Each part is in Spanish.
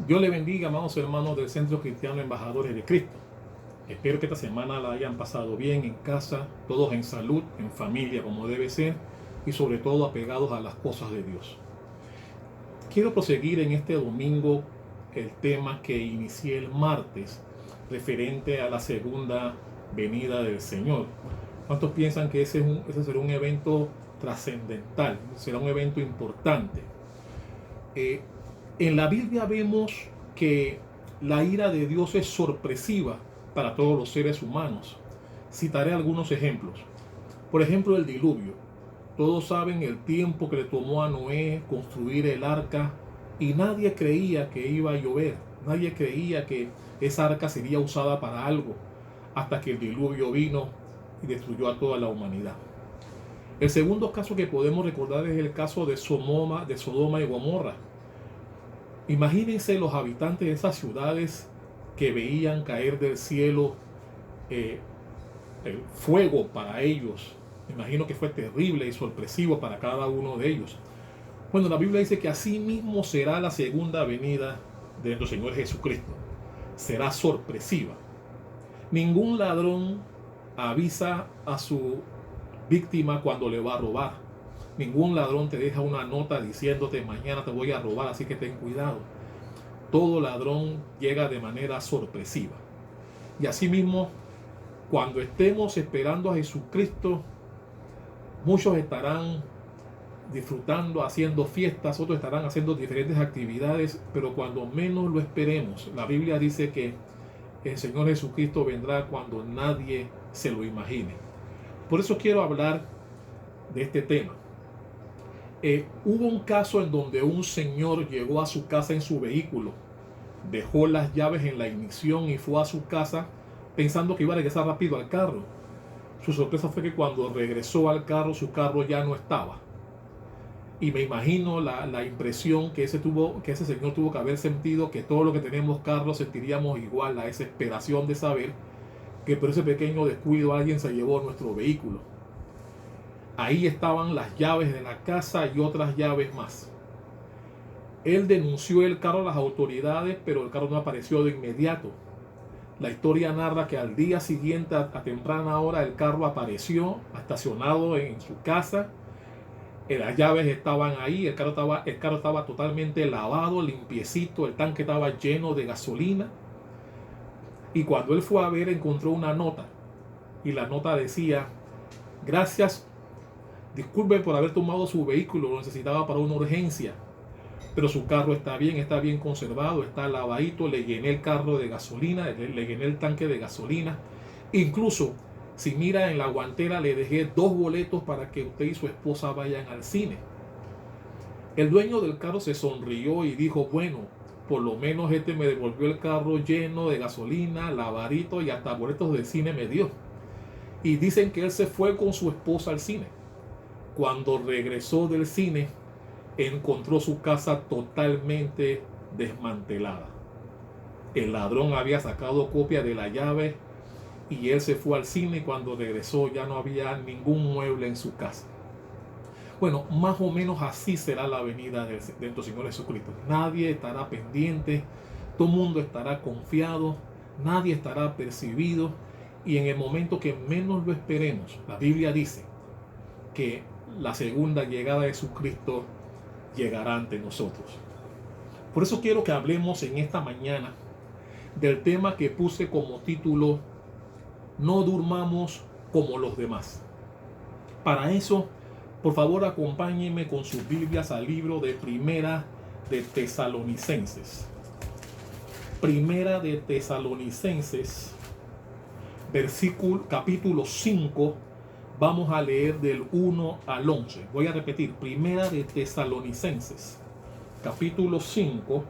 Dios le bendiga, amados hermanos del Centro Cristiano Embajadores de Cristo. Espero que esta semana la hayan pasado bien en casa, todos en salud, en familia como debe ser y sobre todo apegados a las cosas de Dios. Quiero proseguir en este domingo el tema que inicié el martes referente a la segunda venida del Señor. ¿Cuántos piensan que ese será un evento trascendental? Será un evento importante. En la Biblia vemos que la ira de Dios es sorpresiva para todos los seres humanos. Citaré algunos ejemplos. Por ejemplo, el diluvio. Todos saben el tiempo que le tomó a Noé construir el arca y nadie creía que iba a llover. Nadie creía que esa arca sería usada para algo hasta que el diluvio vino y destruyó a toda la humanidad. El segundo caso que podemos recordar es el caso de Sodoma y Gomorra. Imagínense los habitantes de esas ciudades que veían caer del cielo el fuego para ellos. Me imagino que fue terrible y sorpresivo para cada uno de ellos. Bueno, la Biblia dice que así mismo será la segunda venida de nuestro Señor Jesucristo. Será sorpresiva. Ningún ladrón avisa a su víctima cuando le va a robar. Ningún ladrón te deja una nota diciéndote mañana te voy a robar, así que ten cuidado. Todo ladrón llega de manera sorpresiva. Y asimismo, cuando estemos esperando a Jesucristo, muchos estarán disfrutando, haciendo fiestas, otros estarán haciendo diferentes actividades, pero cuando menos lo esperemos, la Biblia dice que el Señor Jesucristo vendrá cuando nadie se lo imagine. Por eso quiero hablar de este tema. Hubo un caso en donde un señor llegó a su casa en su vehículo, dejó las llaves en la ignición y fue a su casa pensando que iba a regresar rápido al carro. Su sorpresa fue que cuando regresó al carro, su carro ya no estaba. Y me imagino la impresión que ese señor tuvo que haber sentido, que todo lo que tenemos carros sentiríamos igual, la desesperación de saber que por ese pequeño descuido alguien se llevó nuestro vehículo. Ahí estaban las llaves de la casa y otras llaves más. Él denunció el carro a las autoridades, pero el carro no apareció de inmediato. La historia narra que al día siguiente, a temprana hora, el carro apareció estacionado en su casa. Las llaves estaban ahí, el carro estaba totalmente lavado, limpiecito, el tanque estaba lleno de gasolina. Y cuando él fue a ver, encontró una nota. Y la nota decía: gracias, disculpen por haber tomado su vehículo, lo necesitaba para una urgencia, pero su carro está bien conservado, está lavadito, le llené el carro de gasolina, le llené el tanque de gasolina. Incluso, si mira en la guantera, le dejé 2 boletos para que usted y su esposa vayan al cine. El dueño del carro se sonrió y dijo: bueno, por lo menos me devolvió el carro lleno de gasolina, lavadito y hasta boletos de cine me dio. Y dicen que él se fue con su esposa al cine. Cuando regresó del cine, encontró su casa totalmente desmantelada. El ladrón había sacado copia de la llave y él se fue al cine, y cuando regresó ya no había ningún mueble en su casa. Bueno, más o menos así será la venida de nuestro Señor Jesucristo. Nadie estará pendiente, todo el mundo estará confiado, nadie estará percibido, y en el momento que menos lo esperemos, la Biblia dice que la segunda llegada de Jesucristo llegará ante nosotros. Por eso quiero que hablemos en esta mañana del tema que puse como título: no durmamos como los demás. Para eso, por favor, acompáñenme con sus Biblias al libro de Primera de Tesalonicenses. Primera de Tesalonicenses, capítulo 5, vamos a leer del 1 al 11. Voy a repetir: Primera de Tesalonicenses, capítulo 5,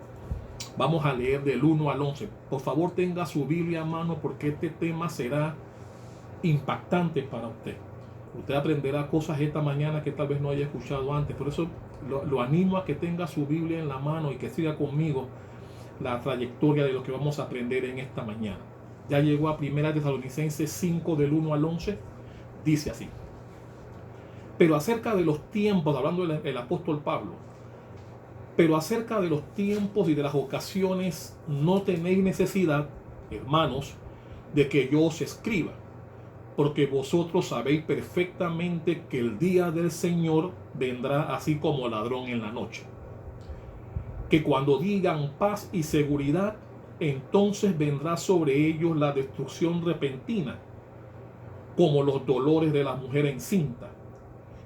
vamos a leer del 1 al 11. Por favor, tenga su Biblia a mano, porque este tema será impactante para usted. Usted aprenderá cosas esta mañana que tal vez no haya escuchado antes. Por eso lo animo a que tenga su Biblia en la mano y que siga conmigo la trayectoria de lo que vamos a aprender en esta mañana. Ya llegó a Primera Tesalonicenses 5 del 1 al 11. Dice así: pero acerca de los tiempos, hablando el apóstol Pablo, Pero acerca de los tiempos y de las ocasiones no tenéis necesidad, hermanos, de que yo os escriba, porque vosotros sabéis perfectamente que el día del Señor vendrá así como ladrón en la noche. Que cuando digan paz y seguridad, entonces vendrá sobre ellos la destrucción repentina, como los dolores de la mujer encinta,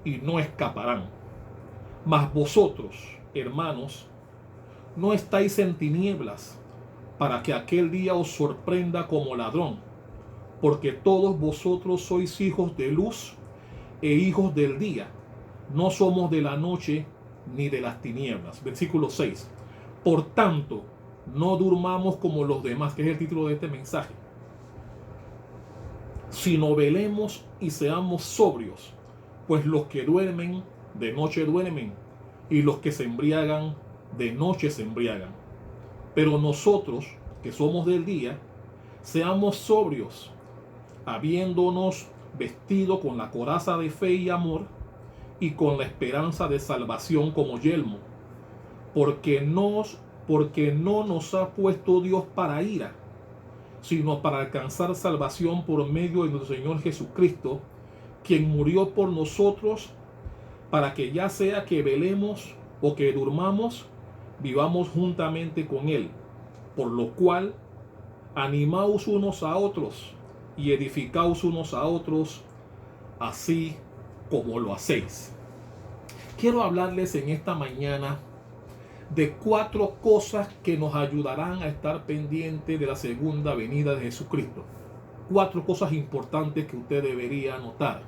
y no escaparán. Mas vosotros, hermanos, no estáis en tinieblas, para que aquel día os sorprenda como ladrón, porque todos vosotros sois hijos de luz e hijos del día, no somos de la noche ni de las tinieblas. Versículo 6. Por tanto, no durmamos como los demás, que es el título de este mensaje, sino velemos y seamos sobrios, pues los que duermen, de noche duermen, y los que se embriagan, de noche se embriagan. Pero nosotros, que somos del día, seamos sobrios, habiéndonos vestido con la coraza de fe y amor, y con la esperanza de salvación como yelmo, porque no nos ha puesto Dios para ira, sino para alcanzar salvación por medio de nuestro Señor Jesucristo, quien murió por nosotros, para que ya sea que velemos o que durmamos, vivamos juntamente con Él. Por lo cual, animaos unos a otros y edificaos unos a otros, así como lo hacéis. Quiero hablarles en esta mañana de 4 cosas que nos ayudarán a estar pendientes de la segunda venida de Jesucristo. 4 cosas importantes que usted debería anotar.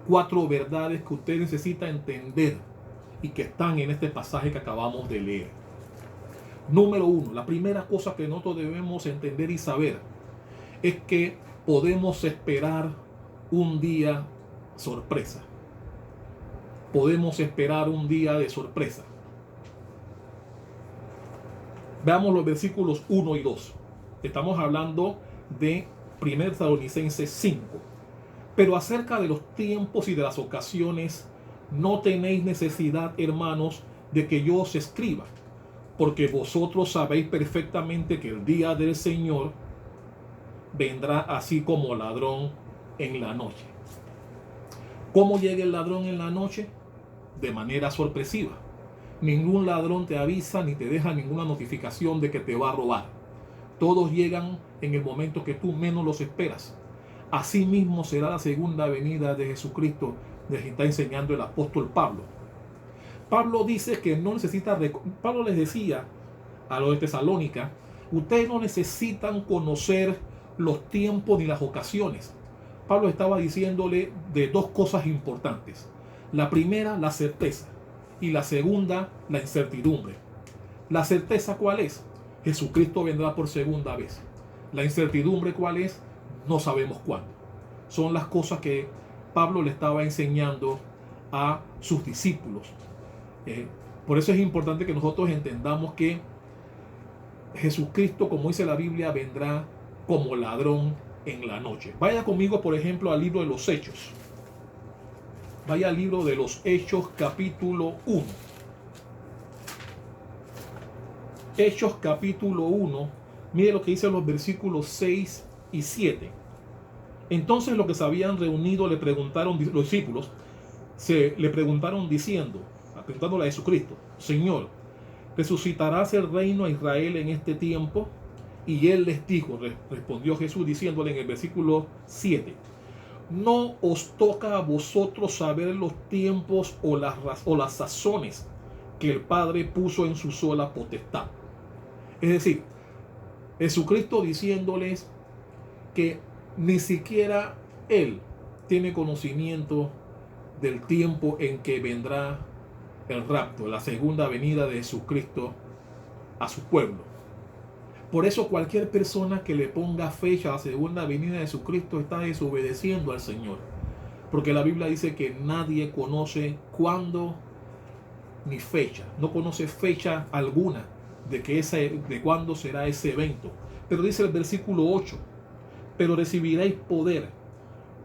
4 verdades que usted necesita entender y que están en este pasaje que acabamos de leer. Número 1, la primera cosa que nosotros debemos entender y saber es que podemos esperar un día sorpresa. Podemos esperar un día de sorpresa. Veamos los versículos 1 y 2. Estamos hablando de 1 Tesalonicenses 5. Pero acerca de los tiempos y de las ocasiones, no tenéis necesidad, hermanos, de que yo os escriba, porque vosotros sabéis perfectamente que el día del Señor vendrá así como ladrón en la noche. ¿Cómo llega el ladrón en la noche? De manera sorpresiva. Ningún ladrón te avisa ni te deja ninguna notificación de que te va a robar. Todos llegan en el momento que tú menos los esperas. Así mismo será la segunda venida de Jesucristo, de que está enseñando el apóstol Pablo. Pablo dice que no necesita, Pablo les decía a los de Tesalónica, ustedes no necesitan conocer los tiempos ni las ocasiones. Pablo estaba diciéndole de 2 cosas importantes. La primera, la certeza, y la segunda, la incertidumbre. La certeza, ¿cuál es? Jesucristo vendrá por segunda vez. La incertidumbre, ¿cuál es? No sabemos cuándo. Son las cosas que Pablo le estaba enseñando a sus discípulos. Por eso es importante que nosotros entendamos que Jesucristo, como dice la Biblia, vendrá como ladrón en la noche. Vaya conmigo, por ejemplo, al libro de los Hechos. Vaya al libro de los Hechos, capítulo 1. Hechos, capítulo 1. Mire lo que dicen los versículos 6 y 7. Entonces los que se habían reunido le preguntaron, los discípulos, le preguntaron preguntándole a Jesucristo, Señor, ¿resucitarás el reino a Israel en este tiempo? Y él les dijo, respondió Jesús diciéndole en el versículo 7, no os toca a vosotros saber los tiempos o las sazones que el Padre puso en su sola potestad. Es decir, Jesucristo diciéndoles que ni siquiera Él tiene conocimiento del tiempo en que vendrá el rapto, la segunda venida de Jesucristo a su pueblo. Por eso cualquier persona que le ponga fecha a la segunda venida de Jesucristo está desobedeciendo al Señor. Porque la Biblia dice que nadie conoce cuándo ni fecha. No conoce fecha alguna de cuándo será ese evento. Pero dice el versículo 8, pero recibiréis poder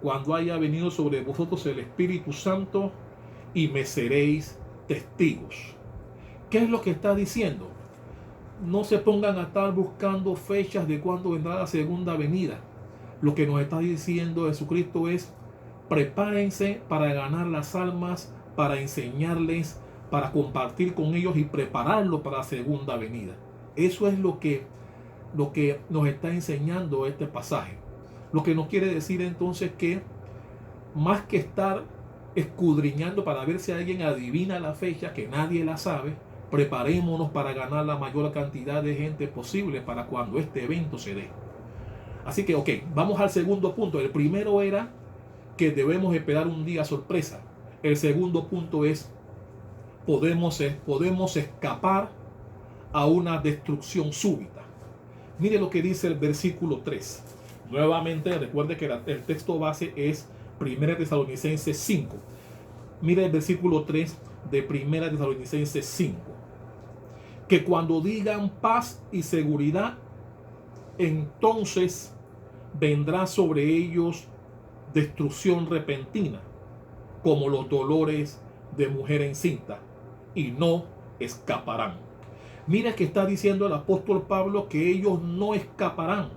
cuando haya venido sobre vosotros el Espíritu Santo y me seréis testigos. ¿Qué es lo que está diciendo? No se pongan a estar buscando fechas de cuándo vendrá la segunda venida. Lo que nos está diciendo Jesucristo es: prepárense para ganar las almas, para enseñarles, para compartir con ellos y prepararlos para la segunda venida. Eso es lo que nos está enseñando este pasaje. Lo que nos quiere decir entonces que más que estar escudriñando para ver si alguien adivina la fecha, que nadie la sabe, preparémonos para ganar la mayor cantidad de gente posible para cuando este evento se dé. Así que, vamos al segundo punto. El primero era que debemos esperar un día sorpresa. El segundo punto es: podemos escapar a una destrucción súbita. Mire lo que dice el versículo 3. Nuevamente, recuerde que el texto base es 1 Tesalonicenses 5. Mire el versículo 3 de 1 Tesalonicenses 5. Que cuando digan paz y seguridad, entonces vendrá sobre ellos destrucción repentina, como los dolores de mujer encinta, y no escaparán. Mira que está diciendo el apóstol Pablo que ellos no escaparán.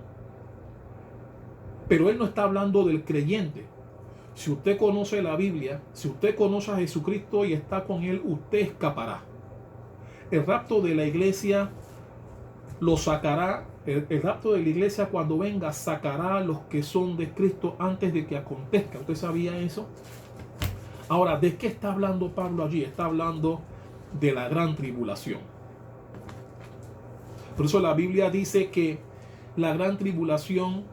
Pero él no está hablando del creyente. Si usted conoce la Biblia, si usted conoce a Jesucristo y está con él, usted escapará. El rapto de la iglesia lo sacará. El rapto de la iglesia, cuando venga, sacará a los que son de Cristo antes de que acontezca. ¿Usted sabía eso? Ahora, ¿de qué está hablando Pablo allí? Está hablando de la gran tribulación. Por eso la Biblia dice que la gran tribulación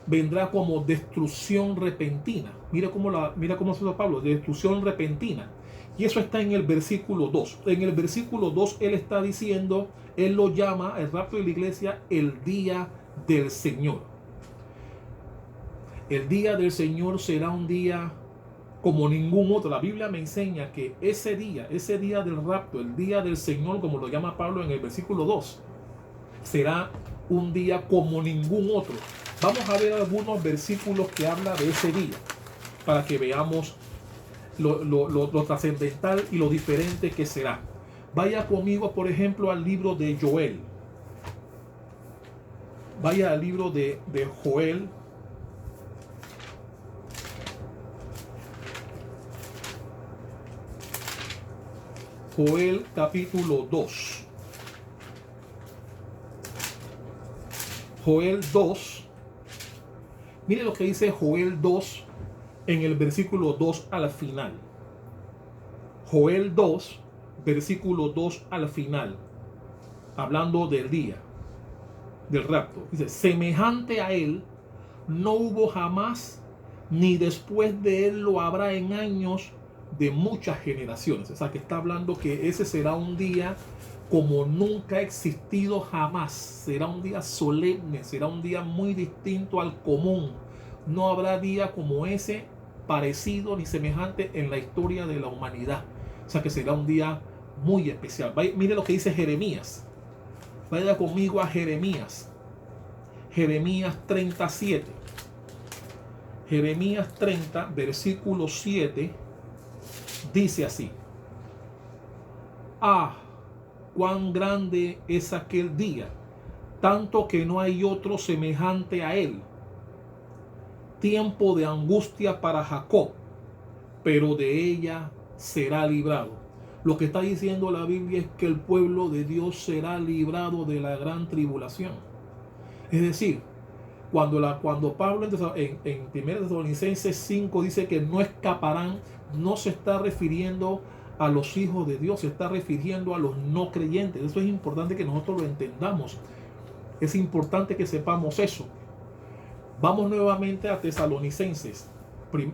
vendrá como destrucción repentina. Mira cómo se usa Pablo: destrucción repentina. Y eso está en el versículo 2. En el versículo 2 él está diciendo, él lo llama, el rapto de la iglesia, el día del Señor. El día del Señor será un día como ningún otro. La Biblia me enseña que ese día del rapto, el día del Señor, como lo llama Pablo en el versículo 2, será un día como ningún otro. Vamos a ver algunos versículos que habla de ese día, para que veamos lo trascendental y lo diferente que será. Vaya conmigo, por ejemplo, al libro de Joel. Vaya al libro de Joel. Joel capítulo 2. Joel 2. Mire lo que dice Joel 2 en el versículo 2 al final. Joel 2, versículo 2 al final, hablando del día del rapto. Dice: semejante a él no hubo jamás, ni después de él lo habrá en años de muchas generaciones. O sea, que está hablando que ese será un día como nunca ha existido jamás. Será un día solemne, será un día muy distinto al común. No habrá día como ese parecido ni semejante en la historia de la humanidad. O sea, que será un día muy especial. Mire lo que dice Jeremías. Vaya conmigo a Jeremías. Jeremías 37. Jeremías 30, versículo 7, dice así: ah, cuán grande es aquel día, tanto que no hay otro semejante a él. Tiempo de angustia para Jacob, pero de ella será librado. Lo que está diciendo la Biblia es que el pueblo de Dios será librado de la gran tribulación. Es decir, cuando Pablo en 1 Tesalonicenses 5 dice que no escaparán, no se está refiriendo a los hijos de Dios, se está refiriendo a los no creyentes. Eso es importante que nosotros lo entendamos. Es importante que sepamos eso. Vamos nuevamente a Tesalonicenses,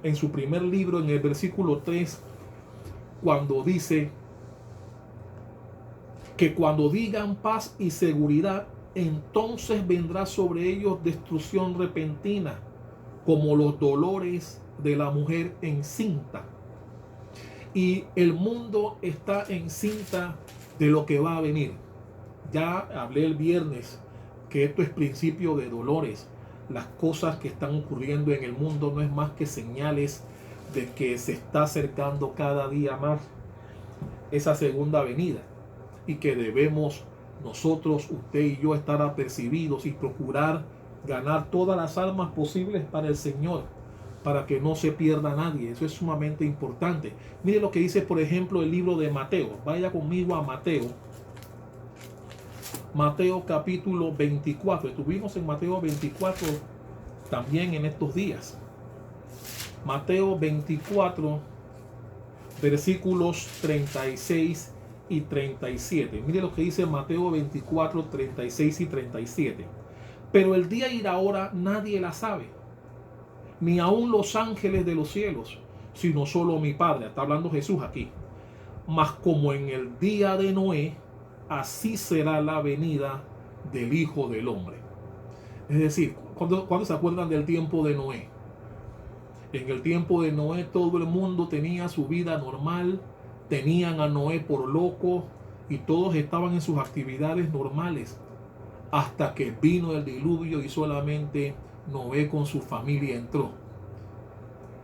en su primer libro, en el versículo 3, cuando dice que cuando digan paz y seguridad, entonces vendrá sobre ellos destrucción repentina, como los dolores de la mujer encinta. Y el mundo está encinta de lo que va a venir. Ya hablé el viernes que esto es principio de dolores. Las cosas que están ocurriendo en el mundo no es más que señales de que se está acercando cada día más esa segunda venida. y que debemos nosotros, usted y yo, estar apercibidos y procurar ganar todas las almas posibles para el Señor, para que no se pierda nadie. Eso es sumamente importante. Mire lo que dice, por ejemplo, el libro de Mateo. Vaya conmigo a Mateo. Mateo capítulo 24. Estuvimos en Mateo 24 también en estos días. Mateo 24, versículos 36 y 37. Mire lo que dice Mateo 24, 36 y 37. Pero el día y la hora nadie la sabe, ni aun los ángeles de los cielos, sino solo mi Padre. Está hablando Jesús aquí. Mas como en el día de Noé, así será la venida del Hijo del Hombre. Es decir, ¿cuándo se acuerdan del tiempo de Noé? En el tiempo de Noé todo el mundo tenía su vida normal, tenían a Noé por loco y todos estaban en sus actividades normales, hasta que vino el diluvio y solamente Noé con su familia entró.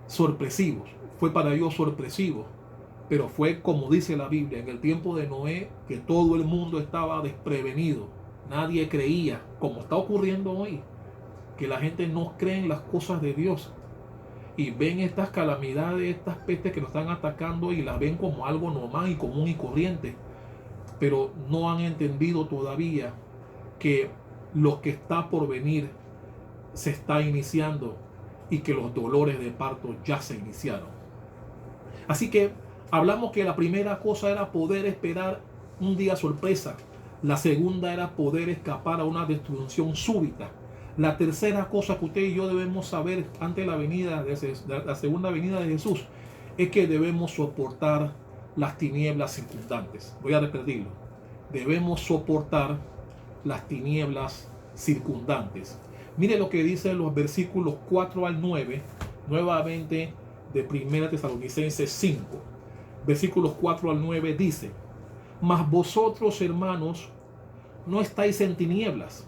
Sorpresivos, fue para ellos sorpresivo, pero fue como dice la Biblia, en el tiempo de Noé, que todo el mundo estaba desprevenido, nadie creía, como está ocurriendo hoy, que la gente no cree en las cosas de Dios y ven estas calamidades, estas pestes que nos están atacando y las ven como algo normal y común y corriente, pero no han entendido todavía que lo que está por venir se está iniciando y que los dolores de parto ya se iniciaron. Así que hablamos que la primera cosa era poder esperar un día sorpresa. La segunda era poder escapar a una destrucción súbita. La tercera cosa que usted y yo debemos saber ante la segunda venida de Jesús es que debemos soportar las tinieblas circundantes. Voy a repetirlo. Debemos soportar las tinieblas circundantes. Mire lo que dice los versículos 4 al 9, nuevamente de 1 Tesalonicenses 5. Versículos 4 al 9 dice: Mas vosotros, hermanos, no estáis en tinieblas,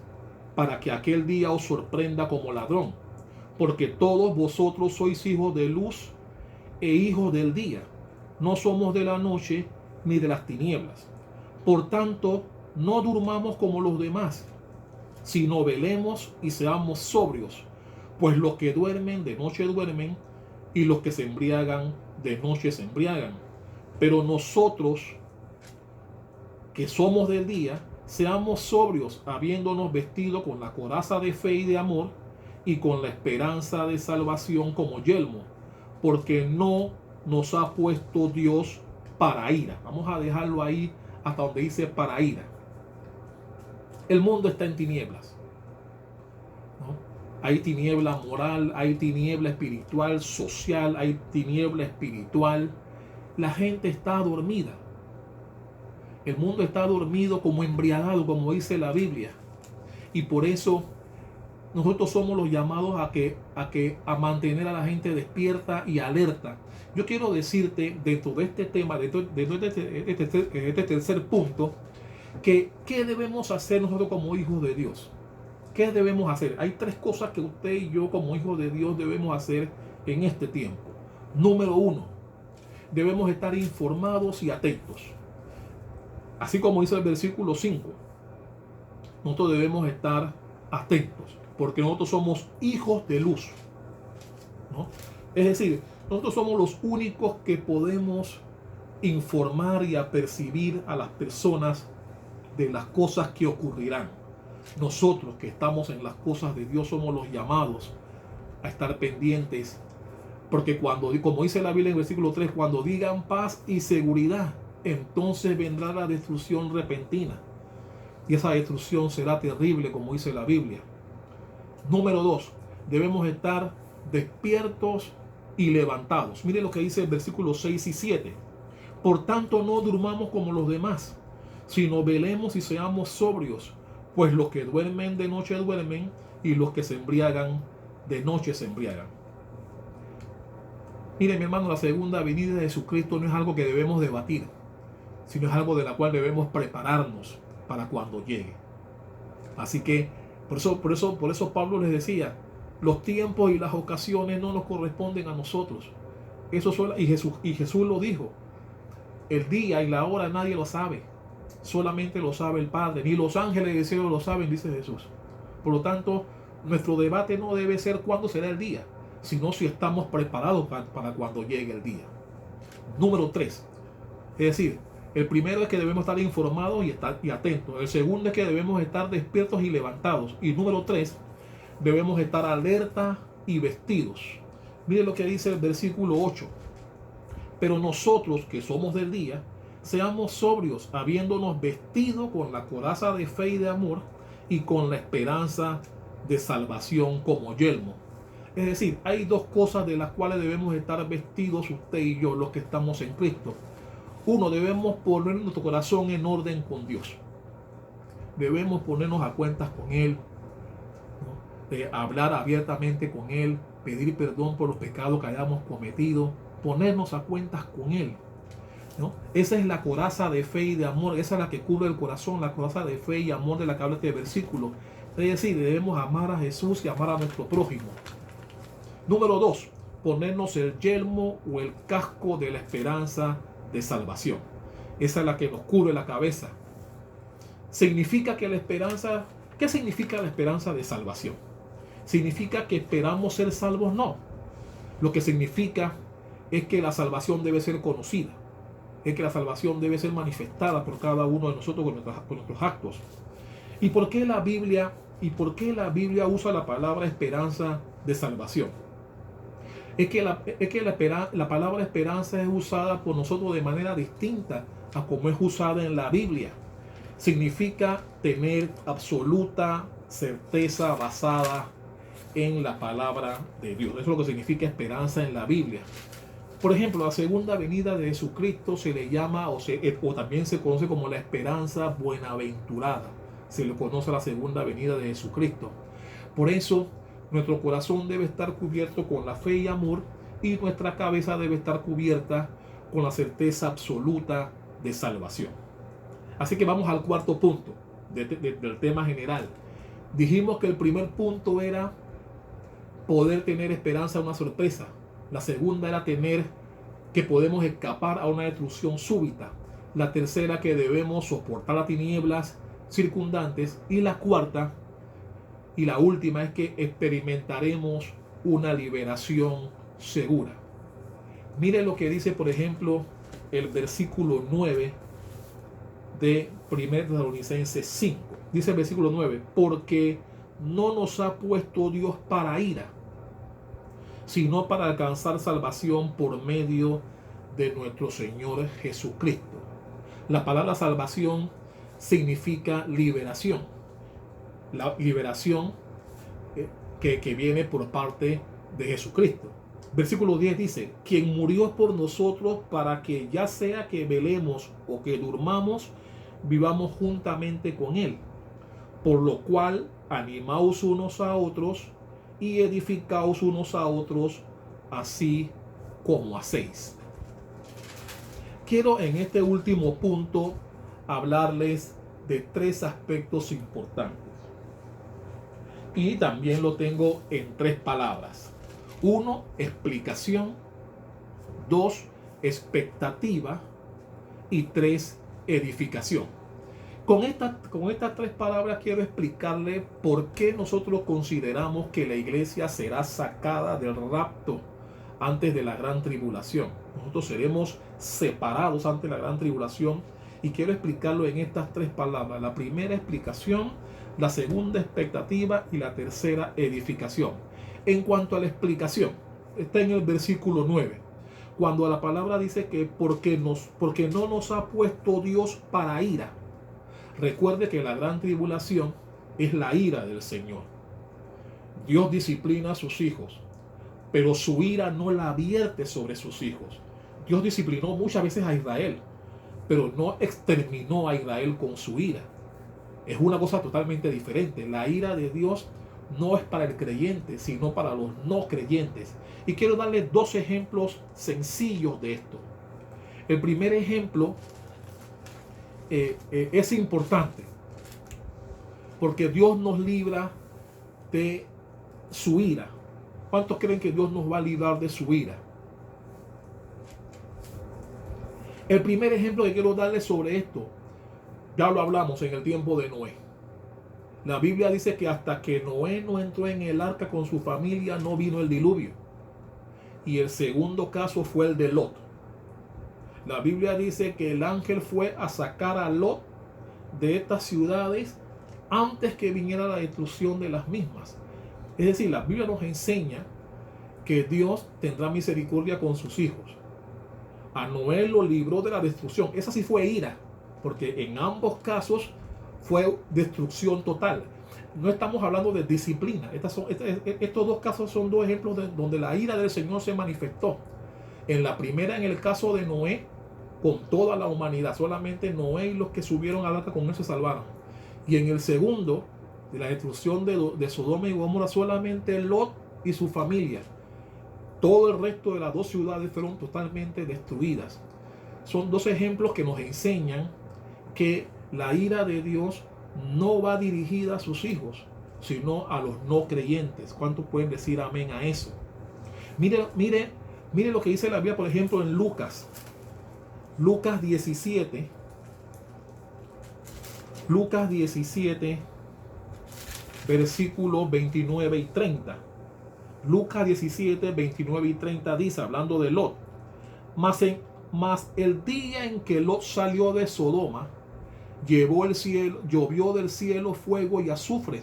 para que aquel día os sorprenda como ladrón, porque todos vosotros sois hijos de luz e hijos del día. No somos de la noche ni de las tinieblas. Por tanto, no durmamos como los demás, sino velemos y seamos sobrios, pues los que duermen de noche duermen, y los que se embriagan de noche se embriagan. Pero nosotros, que somos del día, seamos sobrios, habiéndonos vestido con la coraza de fe y de amor, y con la esperanza de salvación como yelmo, porque no nos ha puesto Dios para ira. Vamos a dejarlo ahí hasta donde dice para ira. El mundo está en tinieblas, ¿no? Hay tiniebla moral, hay tiniebla espiritual, social, hay tiniebla espiritual. La gente está dormida. El mundo está dormido, como embriagado, como dice la Biblia. Y por eso nosotros somos los llamados a mantener a la gente despierta y alerta. Yo quiero decirte, dentro de este tema, dentro de este tercer punto, que ¿qué debemos hacer nosotros como hijos de Dios? ¿Qué debemos hacer? Hay tres cosas que usted y yo como hijos de Dios debemos hacer en este tiempo. Número uno, debemos estar informados y atentos. Así como dice el versículo 5, nosotros debemos estar atentos, porque nosotros somos hijos de luz, ¿no? Es decir, nosotros somos los únicos que podemos informar y apercibir a las personas de las cosas que ocurrirán. Nosotros que estamos en las cosas de Dios somos los llamados a estar pendientes, porque cuando, como dice la Biblia en el versículo 3, cuando digan paz y seguridad, entonces vendrá la destrucción repentina, y esa destrucción será terrible, como dice la Biblia. Número 2, debemos estar despiertos y levantados. Mire lo que dice el versículo 6 y 7. Por tanto, no durmamos como los demás, sino velemos y seamos sobrios, pues los que duermen de noche duermen, y los que se embriagan de noche se embriagan. Mire, mi hermano, la segunda venida de Jesucristo no es algo que debemos debatir, sino es algo de la cual debemos prepararnos para cuando llegue. Así que por eso Pablo les decía, los tiempos y las ocasiones no nos corresponden a nosotros. Y Jesús lo dijo, el día y la hora nadie lo sabe, Solamente lo sabe el Padre, ni los ángeles del cielo lo saben, dice Jesús. Por lo tanto, nuestro debate no debe ser cuándo será el día, sino si estamos preparados para cuando llegue el día. Número 3. Es decir, el primero es que debemos estar informados y atentos. El segundo es que debemos estar despiertos y levantados. Y número 3, debemos estar alerta y vestidos. Mire lo que dice el versículo 8. Pero nosotros que somos del día, seamos sobrios, habiéndonos vestido con la coraza de fe y de amor y con la esperanza de salvación como yelmo. Es decir, hay dos cosas de las cuales debemos estar vestidos usted y yo, los que estamos en Cristo. Uno, debemos poner nuestro corazón en orden con Dios. Debemos ponernos a cuentas con Él, ¿no? Hablar abiertamente con Él, pedir perdón por los pecados que hayamos cometido, ponernos a cuentas con Él, ¿no? Esa es la coraza de fe y de amor, esa es la que cubre el corazón, la coraza de fe y amor de la que habla este versículo. Es decir, debemos amar a Jesús y amar a nuestro prójimo. Número 2, ponernos el yelmo o el casco de la esperanza de salvación. Esa es la que nos cubre la cabeza. Significa que la esperanza, ¿qué significa la esperanza de salvación? ¿Significa que esperamos ser salvos? No. Lo que significa es que la salvación debe ser conocida, es que la salvación debe ser manifestada por cada uno de nosotros con nuestros actos. ¿Y por qué la Biblia usa la palabra esperanza de salvación? Es que la palabra esperanza es usada por nosotros de manera distinta a como es usada en la Biblia. Significa tener absoluta certeza basada en la palabra de Dios. Eso es lo que significa esperanza en la Biblia. Por ejemplo, la segunda venida de Jesucristo se le llama o también se conoce como la esperanza buenaventurada. Se le conoce la segunda venida de Jesucristo. Por eso, nuestro corazón debe estar cubierto con la fe y amor y nuestra cabeza debe estar cubierta con la certeza absoluta de salvación. Así que vamos al cuarto punto del tema general. Dijimos que el primer punto era poder tener esperanza a una sorpresa. La segunda era tener que podemos escapar a una destrucción súbita. La tercera, que debemos soportar las tinieblas circundantes. Y la cuarta y la última es que experimentaremos una liberación segura. Mire lo que dice, por ejemplo, el versículo 9 de 1 Tesalonicenses 5. Dice el versículo 9, porque no nos ha puesto Dios para ira, sino para alcanzar salvación por medio de nuestro Señor Jesucristo. La palabra salvación significa liberación. La liberación que viene por parte de Jesucristo. Versículo 10 dice, quien murió por nosotros para que ya sea que velemos o que durmamos, vivamos juntamente con Él. Por lo cual, animaos unos a otros y edificaos unos a otros, así como hacéis. Quiero en este último punto hablarles de tres aspectos importantes. Y también lo tengo en tres palabras. 1, explicación. 2, expectativa. Y 3, edificación. Con estas tres palabras quiero explicarle por qué nosotros consideramos que la iglesia será sacada del rapto antes de la gran tribulación. Nosotros seremos separados antes de la gran tribulación y quiero explicarlo en estas tres palabras. La primera, explicación; la segunda, expectativa; y la tercera, edificación. En cuanto a la explicación, está en el versículo 9, cuando la palabra dice que porque no nos ha puesto Dios para ira. Recuerde que la gran tribulación es la ira del Señor. Dios disciplina a sus hijos, pero su ira no la vierte sobre sus hijos. Dios disciplinó muchas veces a Israel, pero no exterminó a Israel con su ira. Es una cosa totalmente diferente. La ira de Dios no es para el creyente, sino para los no creyentes. Y quiero darles dos ejemplos sencillos de esto. El primer ejemplo es importante, porque Dios nos libra de su ira. ¿Cuántos creen que Dios nos va a librar de su ira? El primer ejemplo que quiero darles sobre esto Ya lo hablamos en el tiempo de Noé. La Biblia dice que hasta que Noé no entró en el arca con su familia no vino el diluvio. Y el segundo caso fue el de Lot. La Biblia dice que el ángel fue a sacar a Lot de estas ciudades antes que viniera la destrucción de las mismas. Es decir, la Biblia nos enseña que Dios tendrá misericordia con sus hijos. A Noé lo libró de la destrucción. Esa sí fue ira, porque en ambos casos fue destrucción total. No estamos hablando de disciplina. Estos dos casos son dos ejemplos donde la ira del Señor se manifestó. En la primera, en el caso de Noé, con toda la humanidad. Solamente Noé y los que subieron al arca con él se salvaron. Y en el segundo, de la destrucción de Sodoma y Gomorra, solamente Lot y su familia. Todo el resto de las dos ciudades fueron totalmente destruidas. Son dos ejemplos que nos enseñan que la ira de Dios no va dirigida a sus hijos, sino a los no creyentes. ¿Cuántos pueden decir amén a eso? Mire lo que dice la Biblia, por ejemplo, en Lucas 17. Lucas 17, versículos 29 y 30. Lucas 17, 29 y 30 dice, hablando de Lot, mas el día en que Lot salió de Sodoma, llovió del cielo fuego y azufre,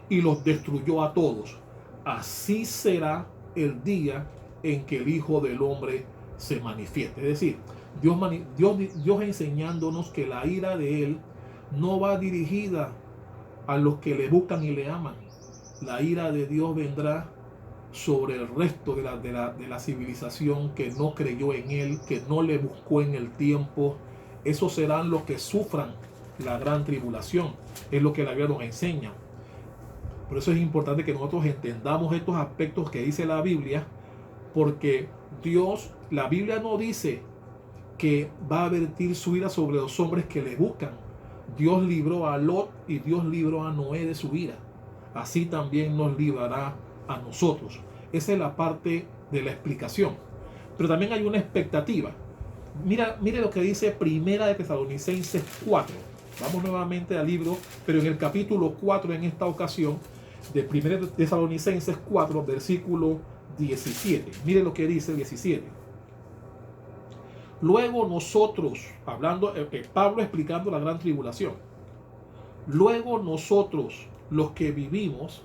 y los destruyó a todos. Así será el día en que el Hijo del Hombre se manifieste. Es decir, Dios enseñándonos que la ira de Él no va dirigida a los que le buscan y le aman. La ira de Dios vendrá sobre el resto de la civilización que no creyó en Él, que no le buscó en el tiempo. Esos serán los que sufran la gran tribulación. Es lo que la Biblia nos enseña. Por eso es importante que nosotros entendamos estos aspectos que dice la Biblia, porque la Biblia no dice que va a vertir su ira sobre los hombres que le buscan. Dios libró a Lot y Dios libró a Noé de su ira. Así también nos librará a nosotros. Esa es la parte de la explicación. Pero también hay una expectativa. Mire lo que dice Primera de Tesalonicenses 4. Vamos nuevamente al libro, pero en el capítulo 4 en esta ocasión, de Primera de Tesalonicenses 4, versículo 17. Mire lo que dice el 17. Luego nosotros, hablando, Pablo explicando la gran tribulación. Luego nosotros, los que vivimos,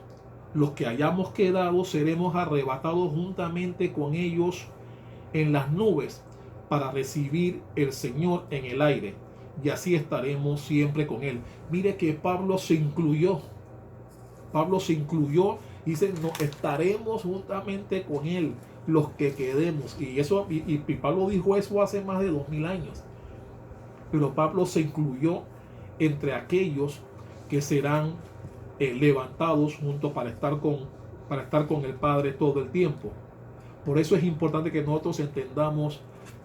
los que hayamos quedado, seremos arrebatados juntamente con ellos en las nubes para recibir el Señor en el aire. Y así estaremos siempre con Él. Mire que Pablo se incluyó. Pablo se incluyó y dice, no, estaremos juntamente con Él, los que quedemos. Y Pablo dijo eso hace más de 2000 años. Pero Pablo se incluyó entre aquellos que serán levantados juntos para estar con el Padre todo el tiempo. Por eso es importante que nosotros entendamos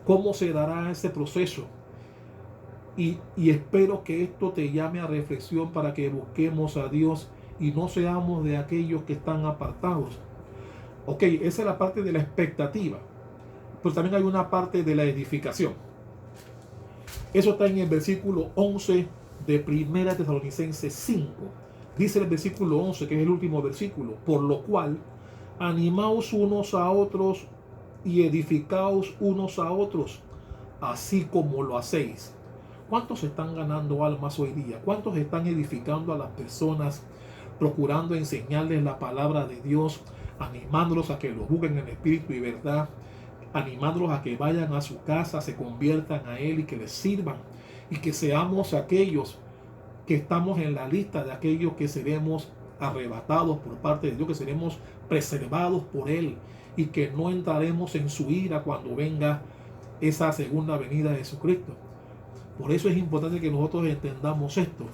cómo se dará ese proceso. Y espero que esto te llame a reflexión para que busquemos a Dios y no seamos de aquellos que están apartados. Ok, esa es la parte de la expectativa. Pero también hay una parte de la edificación. Eso está en el versículo 11 de Primera Tesalonicenses 5. Dice el versículo 11, que es el último versículo. Por lo cual, animaos unos a otros y edificaos unos a otros, así como lo hacéis. ¿Cuántos están ganando almas hoy día? ¿Cuántos están edificando a las personas, procurando enseñarles la palabra de Dios, animándolos a que lo busquen en espíritu y verdad, animándolos a que vayan a su casa, se conviertan a Él y que les sirvan, y que seamos aquellos que estamos en la lista de aquellos que seremos arrebatados por parte de Dios, que seremos preservados por Él y que no entraremos en su ira cuando venga esa segunda venida de Jesucristo? Por eso es importante que nosotros entendamos esto.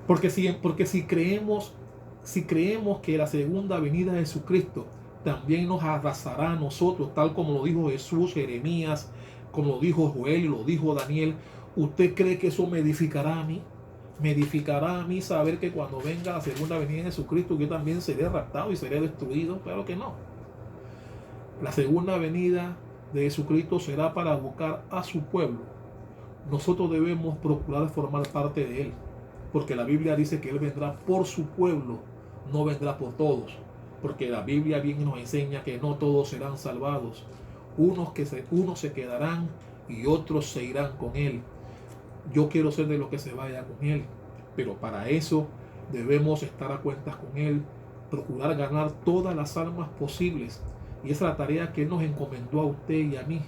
Porque si creemos que la segunda venida de Jesucristo también nos arrasará a nosotros, tal como lo dijo Jesús, Jeremías, como lo dijo Joel y lo dijo Daniel, ¿usted cree que eso me edificará a mí? ¿Me edificará a mí saber que cuando venga la segunda venida de Jesucristo yo también seré raptado y seré destruido? Claro que no. La segunda venida de Jesucristo será para buscar a su pueblo, nosotros debemos procurar formar parte de él, porque la Biblia dice que él vendrá por su pueblo, no vendrá por todos, porque la Biblia bien nos enseña que no todos serán salvados, unos se quedarán y otros se irán con él. Yo quiero ser de los que se vaya con él, pero para eso debemos estar a cuentas con él, procurar ganar todas las almas posibles, y esa es la tarea que él nos encomendó a usted y a mí.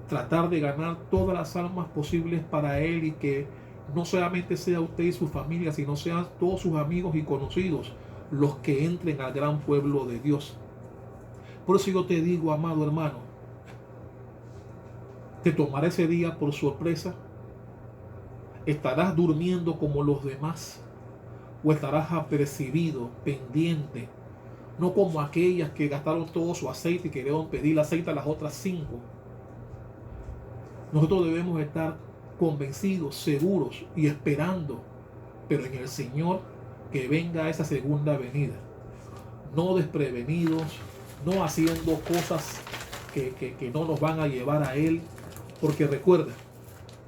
Tratar de ganar todas las almas posibles para él, y que no solamente sea usted y su familia, sino sean todos sus amigos y conocidos los que entren al gran pueblo de Dios. Por eso yo te digo, amado hermano, ¿te tomará ese día por sorpresa? ¿Estarás durmiendo como los demás? ¿O estarás apercibido, pendiente? No como aquellas que gastaron todo su aceite y querían pedir aceite a las otras 5. Nosotros debemos estar convencidos, seguros y esperando, pero en el Señor, que venga esa segunda venida. No desprevenidos, no haciendo cosas que no nos van a llevar a Él. Porque recuerda,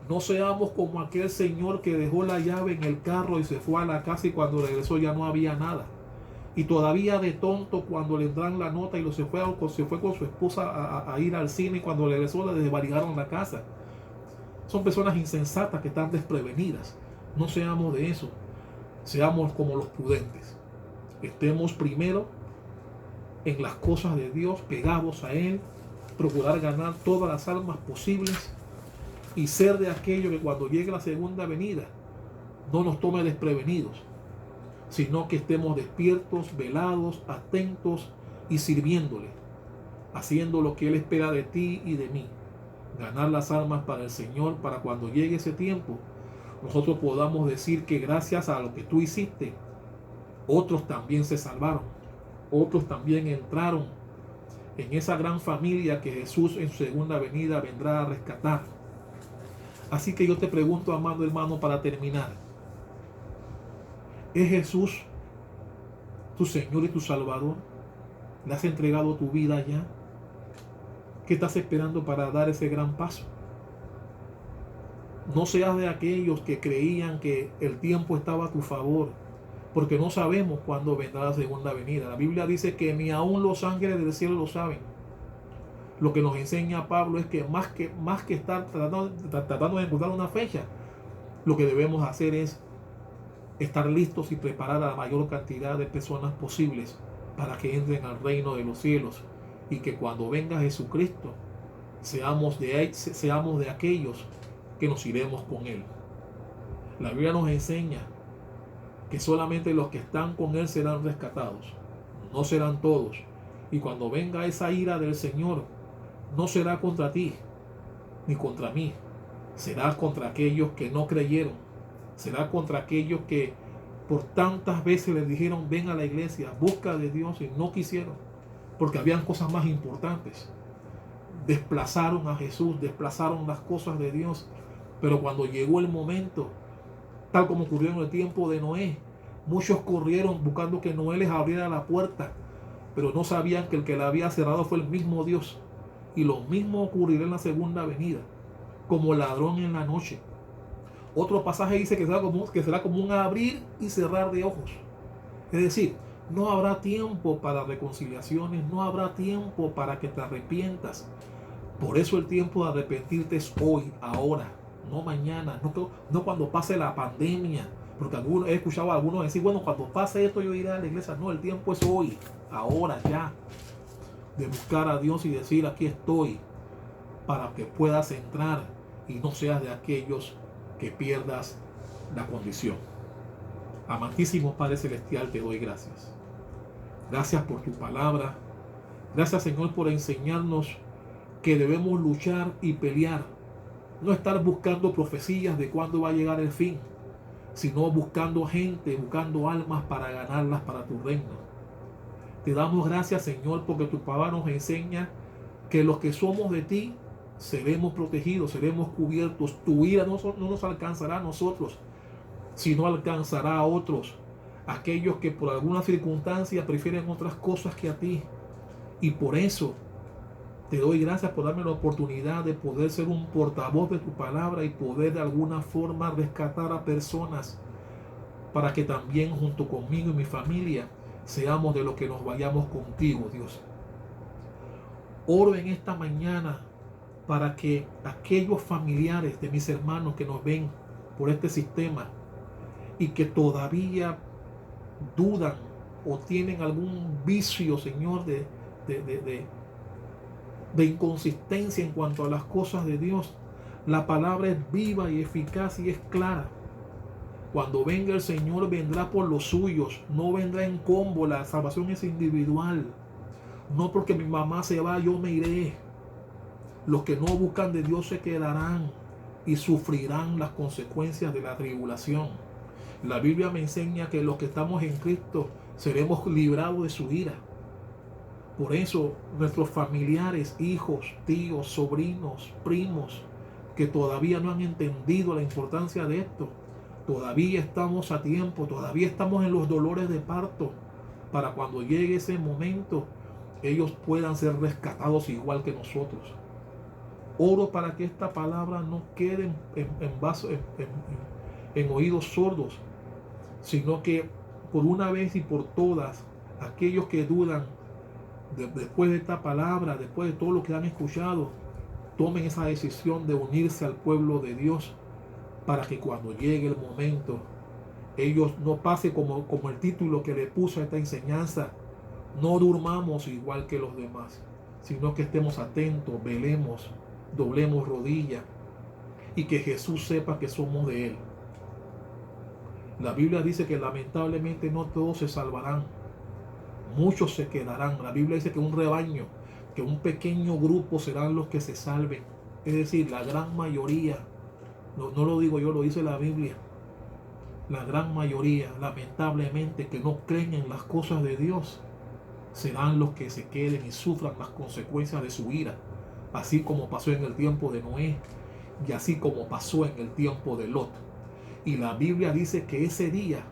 no seamos como aquel señor que dejó la llave en el carro y se fue a la casa, y cuando regresó ya no había nada. Y todavía de tonto, cuando le dan la nota y se fue con su esposa a ir al cine, y cuando regresó le desvalijaron la casa. Son personas insensatas que están desprevenidas. No seamos de eso. Seamos como los prudentes. Estemos primero en las cosas de Dios, pegados a Él, procurar ganar todas las almas posibles, y ser de aquello que cuando llegue la segunda venida no nos tome desprevenidos, sino que estemos despiertos, velados, atentos y sirviéndole, haciendo lo que Él espera de ti y de mí. Ganar las almas para el Señor, para cuando llegue ese tiempo nosotros podamos decir que gracias a lo que tú hiciste, otros también se salvaron, otros también entraron en esa gran familia que Jesús en su segunda venida vendrá a rescatar. Así que yo te pregunto, amado hermano, para terminar, ¿es Jesús tu Señor y tu Salvador? ¿Le has entregado tu vida ya? ¿Qué estás esperando para dar ese gran paso? No seas de aquellos que creían que el tiempo estaba a tu favor, porque no sabemos cuándo vendrá la segunda venida. La Biblia dice que ni aún los ángeles del cielo lo saben. Lo que nos enseña Pablo es que más que estar tratando de encontrar una fecha, lo que debemos hacer es estar listos y preparar a la mayor cantidad de personas posibles para que entren al reino de los cielos, y que cuando venga Jesucristo seamos de aquellos que nos iremos con Él. La Biblia nos enseña que solamente los que están con Él serán rescatados, no serán todos. Y cuando venga esa ira del Señor, no será contra ti ni contra mí, será contra aquellos que no creyeron, será contra aquellos que por tantas veces les dijeron ven a la iglesia, busca de Dios, y no quisieron, porque habían cosas más importantes. Desplazaron a Jesús, desplazaron las cosas de Dios. Pero cuando llegó el momento, tal como ocurrió en el tiempo de Noé, muchos corrieron buscando que Noé les abriera la puerta, pero no sabían que el que la había cerrado fue el mismo Dios. Y lo mismo ocurrirá en la segunda venida, como ladrón en la noche. Otro pasaje dice que será como un abrir y cerrar de ojos. Es decir, no habrá tiempo para reconciliaciones, no habrá tiempo para que te arrepientas. Por eso el tiempo de arrepentirte es hoy, ahora, no mañana, no cuando pase la pandemia. Porque he escuchado a algunos decir, bueno, cuando pase esto yo iré a la iglesia. No, el tiempo es hoy, ahora, ya. De buscar a Dios y decir, aquí estoy, para que puedas entrar y no seas de aquellos que pierdas la condición. Amantísimo Padre Celestial, te doy gracias. Gracias por tu palabra. Gracias, Señor, por enseñarnos que debemos luchar y pelear. No estar buscando profecías de cuándo va a llegar el fin, sino buscando gente, buscando almas para ganarlas para tu reino. Te damos gracias, Señor, porque tu palabra nos enseña que los que somos de ti seremos protegidos, seremos cubiertos. Tu ira no nos alcanzará a nosotros, sino alcanzará a otros, aquellos que por alguna circunstancia prefieren otras cosas que a ti. Y por eso Te doy gracias por darme la oportunidad de poder ser un portavoz de tu palabra y poder de alguna forma rescatar a personas para que también junto conmigo y mi familia seamos de los que nos vayamos contigo, Dios. Oro en esta mañana para que aquellos familiares de mis hermanos que nos ven por este sistema y que todavía dudan o tienen algún vicio, Señor, de inconsistencia en cuanto a las cosas de Dios, la palabra es viva y eficaz y es clara. Cuando venga el Señor, vendrá por los suyos, no vendrá en combo. La salvación es individual. No porque mi mamá se va, yo me iré. Los que no buscan de Dios se quedarán y sufrirán las consecuencias de la tribulación. La Biblia me enseña que los que estamos en Cristo seremos librados de su ira. Por eso nuestros familiares, hijos, tíos, sobrinos, primos, que todavía no han entendido la importancia de esto, todavía estamos a tiempo, todavía estamos en los dolores de parto, para cuando llegue ese momento, ellos puedan ser rescatados igual que nosotros. Oro para que esta palabra no quede en oídos sordos, sino que por una vez y por todas, aquellos que dudan, después de esta palabra, después de todo lo que han escuchado, tomen esa decisión de unirse al pueblo de Dios, para que cuando llegue el momento, ellos no pase como el título que le puso a esta enseñanza: no durmamos igual que los demás, sino que estemos atentos, velemos, doblemos rodillas y que Jesús sepa que somos de Él. La Biblia dice que lamentablemente no todos se salvarán, muchos se quedarán. La Biblia dice que un rebaño, que un pequeño grupo serán los que se salven. Es decir, la gran mayoría, no lo digo yo, lo dice la Biblia, la gran mayoría, lamentablemente, que no creen en las cosas de Dios, serán los que se queden y sufran las consecuencias de su ira, así como pasó en el tiempo de Noé y así como pasó en el tiempo de Lot. Y la Biblia dice que ese día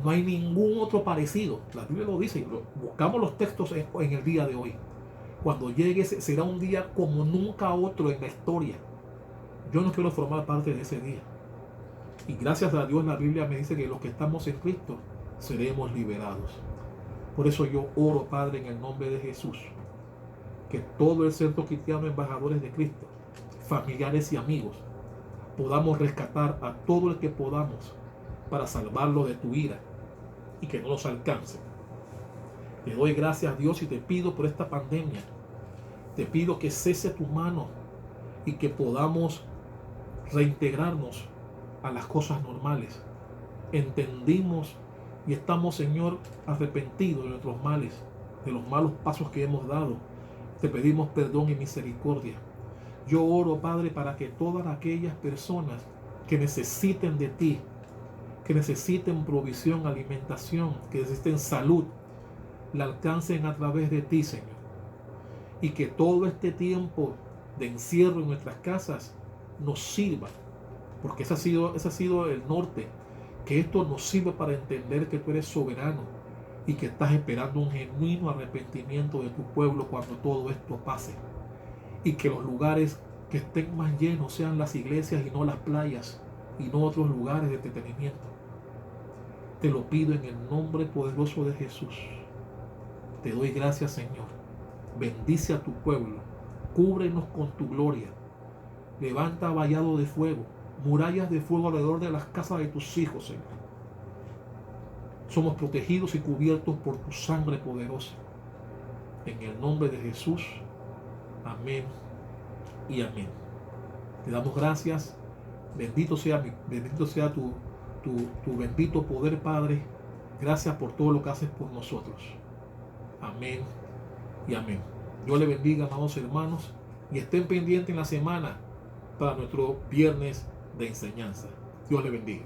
no hay ningún otro parecido. La Biblia lo dice, buscamos los textos en el día de hoy. Cuando llegue será un día como nunca otro en la historia. Yo no quiero formar parte de ese día. Y gracias a Dios la Biblia me dice que los que estamos en Cristo seremos liberados. Por eso yo oro, Padre, en el nombre de Jesús, que todo el centro cristiano, embajadores de Cristo, familiares y amigos, podamos rescatar a todo el que podamos para salvarlo de tu ira y que no nos alcance. Te doy gracias a Dios y te pido por esta pandemia. Te pido que cese tu mano y que podamos reintegrarnos a las cosas normales. Entendimos y estamos, Señor, arrepentidos de nuestros males, de los malos pasos que hemos dado. Te pedimos perdón y misericordia. Yo oro, Padre, para que todas aquellas personas que necesiten de ti, que necesiten provisión, alimentación, que necesiten salud, la alcancen a través de ti, Señor. Y que todo este tiempo de encierro en nuestras casas nos sirva, porque ese ha sido el norte, que esto nos sirva para entender que tú eres soberano y que estás esperando un genuino arrepentimiento de tu pueblo cuando todo esto pase, y que los lugares que estén más llenos sean las iglesias y no las playas y no otros lugares de entretenimiento. Te lo pido en el nombre poderoso de Jesús. Te doy gracias, Señor. Bendice a tu pueblo, cúbrenos con tu gloria, levanta vallado de fuego, murallas de fuego alrededor de las casas de tus hijos, Señor. Somos protegidos y cubiertos por tu sangre poderosa. En el nombre de Jesús, amén y amén. Te damos gracias. Bendito sea tu bendito poder, Padre. Gracias por todo lo que haces por nosotros. Amén y amén. Dios le bendiga, amados hermanos, y estén pendientes en la semana para nuestro viernes de enseñanza. Dios le bendiga.